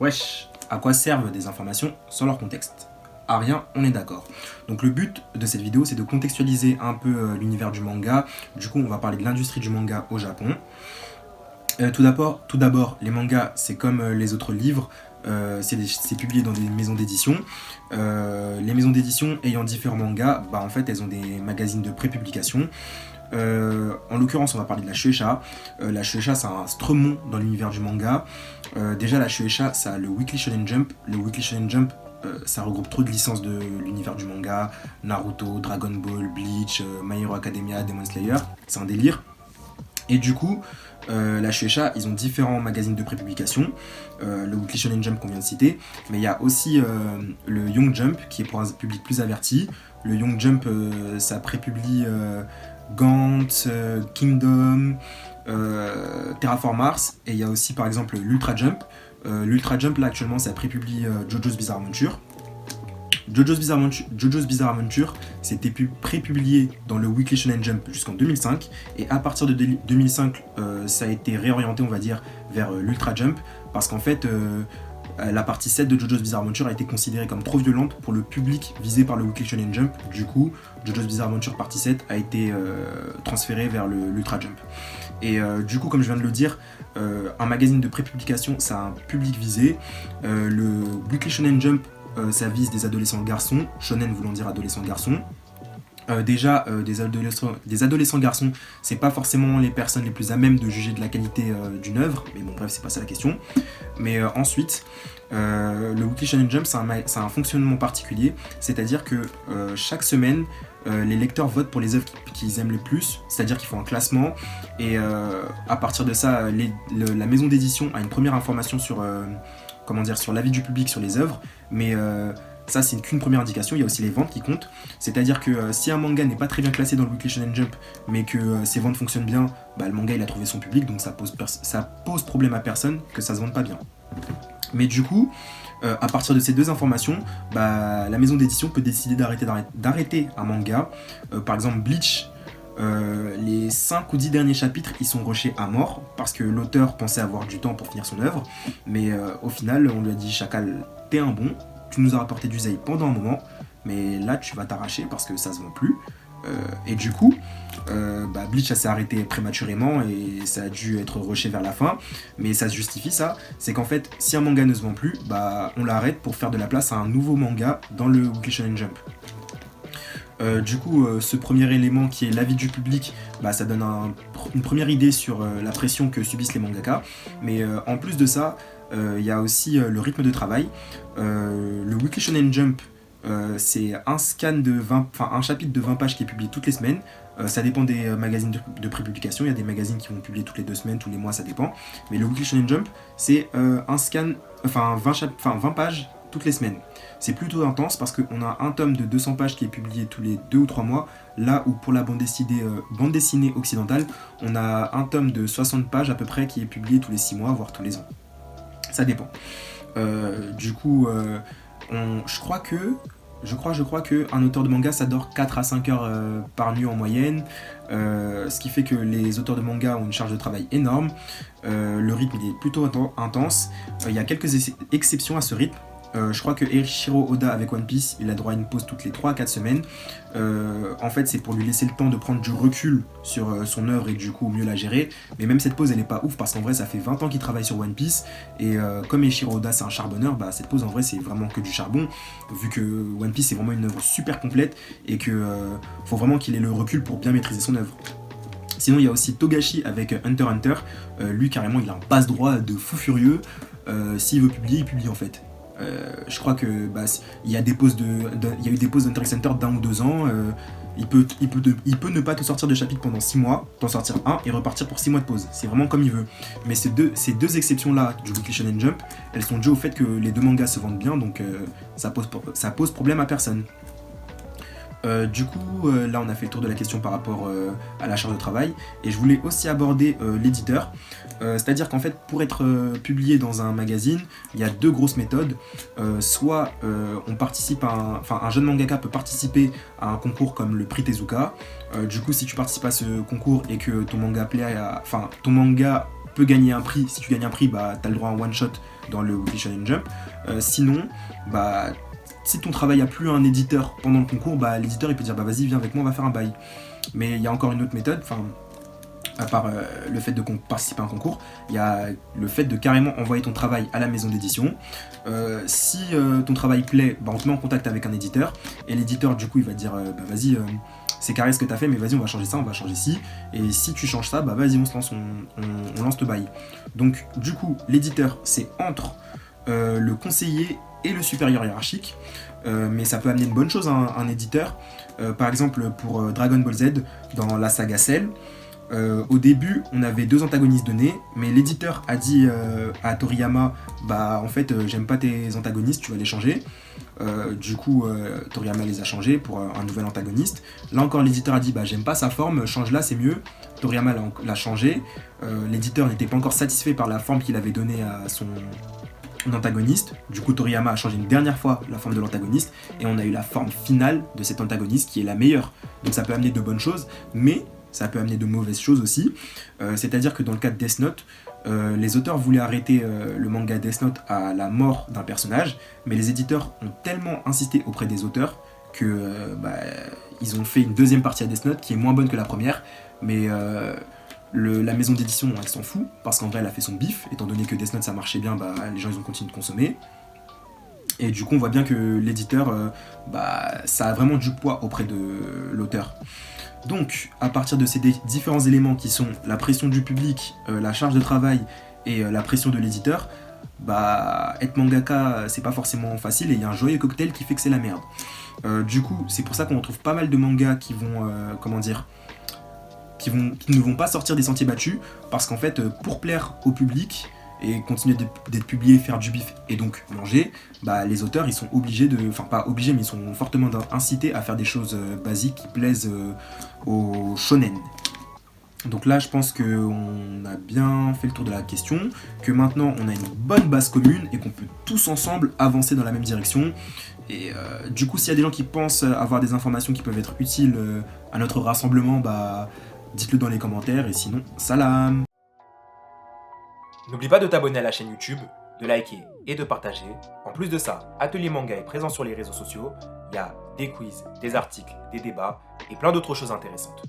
Wesh, à quoi servent des informations sans leur contexte? À rien, on est d'accord. Donc le but de cette vidéo, c'est de contextualiser un peu l'univers du manga. Du coup, on va parler de l'industrie du manga au Japon. Tout d'abord, les mangas, c'est comme les autres livres. C'est publié dans des maisons d'édition. Les maisons d'édition ayant différents mangas, en fait, elles ont des magazines de prépublication. En l'occurrence, on va parler de la Shueisha. La Shueisha, c'est un stromon dans l'univers du manga. Déjà, la Shueisha, ça a le Weekly Shonen Jump. Le Weekly Shonen Jump, ça regroupe trop de licences de l'univers du manga. Naruto, Dragon Ball, Bleach, My Hero Academia, Demon Slayer. C'est un délire. Et du coup, la Shueisha, ils ont différents magazines de prépublication. Le Weekly Shonen Jump qu'on vient de citer. Mais il y a aussi le Young Jump, qui est pour un public plus averti. Le Young Jump, ça prépublie Gantz, Kingdom, Terraform Mars, et il y a aussi par exemple l'Ultra Jump. L'Ultra Jump, là actuellement, ça prépublie JoJo's Bizarre Adventure. JoJo's Bizarre Adventure, c'était prépublié dans le Weekly Shonen Jump jusqu'en 2005, et à partir de 2005, ça a été réorienté, on va dire, vers l'Ultra Jump, parce qu'en fait, la partie 7 de JoJo's Bizarre Adventure a été considérée comme trop violente pour le public visé par le Weekly Shonen Jump. Du coup, JoJo's Bizarre Adventure partie 7 a été transférée vers l'Ultra Jump. Et du coup, comme je viens de le dire, un magazine de prépublication, ça a un public visé. Le Weekly Shonen Jump, ça vise des adolescents garçons, shonen voulant dire adolescents garçons. Des adolescents garçons, c'est pas forcément les personnes les plus à même de juger de la qualité d'une œuvre, mais bon, bref, c'est pas ça la question. Mais ensuite, le Weekly Shonen Jump, c'est un fonctionnement particulier, c'est-à-dire que chaque semaine, les lecteurs votent pour les œuvres qu'ils aiment le plus, c'est-à-dire qu'ils font un classement, et à partir de ça, la maison d'édition a une première information sur l'avis du public sur les œuvres, mais ça, c'est qu'une première indication. Il y a aussi les ventes qui comptent. C'est-à-dire que si un manga n'est pas très bien classé dans le Weekly Shonen Jump, mais que ses ventes fonctionnent bien, le manga il a trouvé son public, donc ça pose problème à personne que ça se vende pas bien. Mais du coup, à partir de ces deux informations, la maison d'édition peut décider d'arrêter un manga. Par exemple, Bleach, les 5 ou 10 derniers chapitres, ils sont rushés à mort parce que l'auteur pensait avoir du temps pour finir son œuvre. Mais au final, on lui a dit « Chacal, t'es un bon. Tu nous as rapporté du zèle pendant un moment, mais là tu vas t'arracher parce que ça se vend plus. » Et du coup, Bleach s'est arrêté prématurément et ça a dû être rushé vers la fin. Mais ça se justifie, ça. C'est qu'en fait, si un manga ne se vend plus, on l'arrête pour faire de la place à un nouveau manga dans le Weekly Shonen Jump. Du coup, ce premier élément qui est l'avis du public, ça donne une première idée sur la pression que subissent les mangaka. Mais en plus de ça, il y a aussi le rythme de travail. Le Weekly Shonen Jump, c'est un chapitre de 20 pages qui est publié toutes les semaines. Ça dépend des magazines de prépublication. Il y a des magazines qui vont publier toutes les 2 semaines, tous les mois, ça dépend. Mais le Weekly Shonen Jump, c'est 20 pages toutes les semaines. C'est plutôt intense parce qu'on a un tome de 200 pages qui est publié tous les 2 ou 3 mois, là où pour la bande dessinée occidentale, on a un tome de 60 pages à peu près qui est publié tous les 6 mois, voire tous les ans. Ça dépend. Du coup, je crois que un auteur de manga, ça dort 4 à 5 heures par nuit en moyenne, ce qui fait que les auteurs de manga ont une charge de travail énorme. Le rythme il est plutôt intense. Il y a quelques exceptions à ce rythme. Je crois que Eiichiro Oda avec One Piece, il a droit à une pause toutes les 3 à 4 semaines. En fait, c'est pour lui laisser le temps de prendre du recul sur son œuvre et du coup mieux la gérer. Mais même cette pause, elle est pas ouf parce qu'en vrai, ça fait 20 ans qu'il travaille sur One Piece. Et comme Eiichiro Oda, c'est un charbonneur, cette pause en vrai, c'est vraiment que du charbon. Vu que One Piece, c'est vraiment une œuvre super complète et que faut vraiment qu'il ait le recul pour bien maîtriser son œuvre. Sinon, il y a aussi Togashi avec Hunter x Hunter. Lui, carrément, il a un passe-droit de fou furieux. S'il veut publier, il publie en fait. Je crois que il y a eu des pauses d'Hunter x Hunter d'1 ou 2 ans. Il peut ne pas te sortir de chapitre pendant 6 mois, t'en sortir un et repartir pour 6 mois de pause. C'est vraiment comme il veut. Mais ces deux exceptions-là du Weekly Shonen Jump, elles sont dues au fait que les 2 mangas se vendent bien, donc ça pose problème à personne. Du coup, là on a fait le tour de la question par rapport à la charge de travail, et je voulais aussi aborder l'éditeur. C'est-à-dire qu'en fait, pour être publié dans un magazine, il y a 2 grosses méthodes. Soit un jeune mangaka peut participer à un concours comme le prix Tezuka. Du coup, si tu participes à ce concours et que ton manga peux gagner un prix. Si tu gagnes un prix, bah, tu as le droit à un one-shot dans le Weekly Shonen Jump. Sinon, bah, si ton travail a plu à un éditeur pendant le concours, bah, l'éditeur il peut dire bah, vas-y, viens avec moi, on va faire un bail. Mais il y a encore une autre méthode, à part le fait de participer à un concours, il y a le fait de carrément envoyer ton travail à la maison d'édition. Si ton travail plaît, bah, on te met en contact avec un éditeur, et l'éditeur du coup il va te dire bah, vas-y, c'est carré ce que tu as fait, mais vas-y, on va changer ça, on va changer ci, et si tu changes ça, bah vas-y, on se lance, on lance le bail. Donc du coup, l'éditeur c'est entre le conseiller et le supérieur hiérarchique, mais ça peut amener une bonne chose à un éditeur. Par exemple pour Dragon Ball Z dans la saga Cell, au début, on avait 2 antagonistes donnés, mais l'éditeur a dit à Toriyama bah en fait j'aime pas tes antagonistes, tu vas les changer. Du coup, Toriyama les a changés pour un nouvel antagoniste. Là encore, l'éditeur a dit bah j'aime pas sa forme, change-la, c'est mieux. Toriyama l'a changé. L'éditeur n'était pas encore satisfait par la forme qu'il avait donnée à son antagoniste. Du coup, Toriyama a changé une dernière fois la forme de l'antagoniste et on a eu la forme finale de cet antagoniste qui est la meilleure. Donc ça peut amener de bonnes choses, mais ça peut amener de mauvaises choses aussi. C'est-à-dire que dans le cas de Death Note, les auteurs voulaient arrêter le manga Death Note à la mort d'un personnage, mais les éditeurs ont tellement insisté auprès des auteurs que ils ont fait une deuxième partie à Death Note qui est moins bonne que la première, mais la maison d'édition elle s'en fout parce qu'en vrai elle a fait son bif, étant donné que Death Note ça marchait bien, bah, les gens ils ont continué de consommer. Et du coup on voit bien que l'éditeur ça a vraiment du poids auprès de l'auteur. Donc, à partir de ces différents éléments qui sont la pression du public, la charge de travail et la pression de l'éditeur, bah, être mangaka, c'est pas forcément facile et il y a un joyeux cocktail qui fait que c'est la merde. Du coup, c'est pour ça qu'on retrouve pas mal de mangas qui vont, qui ne vont pas sortir des sentiers battus, parce qu'en fait, pour plaire au public et continuer d'être publié, faire du bif et donc manger, bah, les auteurs ils sont obligés enfin pas obligés mais ils sont fortement incités à faire des choses basiques qui plaisent aux shonen. Donc là je pense qu'on a bien fait le tour de la question, que maintenant on a une bonne base commune et qu'on peut tous ensemble avancer dans la même direction. Et du coup s'il y a des gens qui pensent avoir des informations qui peuvent être utiles à notre rassemblement, bah dites-le dans les commentaires et sinon salam. N'oublie pas de t'abonner à la chaîne YouTube, de liker et de partager. En plus de ça, Atelier Manga est présent sur les réseaux sociaux. Il y a des quiz, des articles, des débats et plein d'autres choses intéressantes.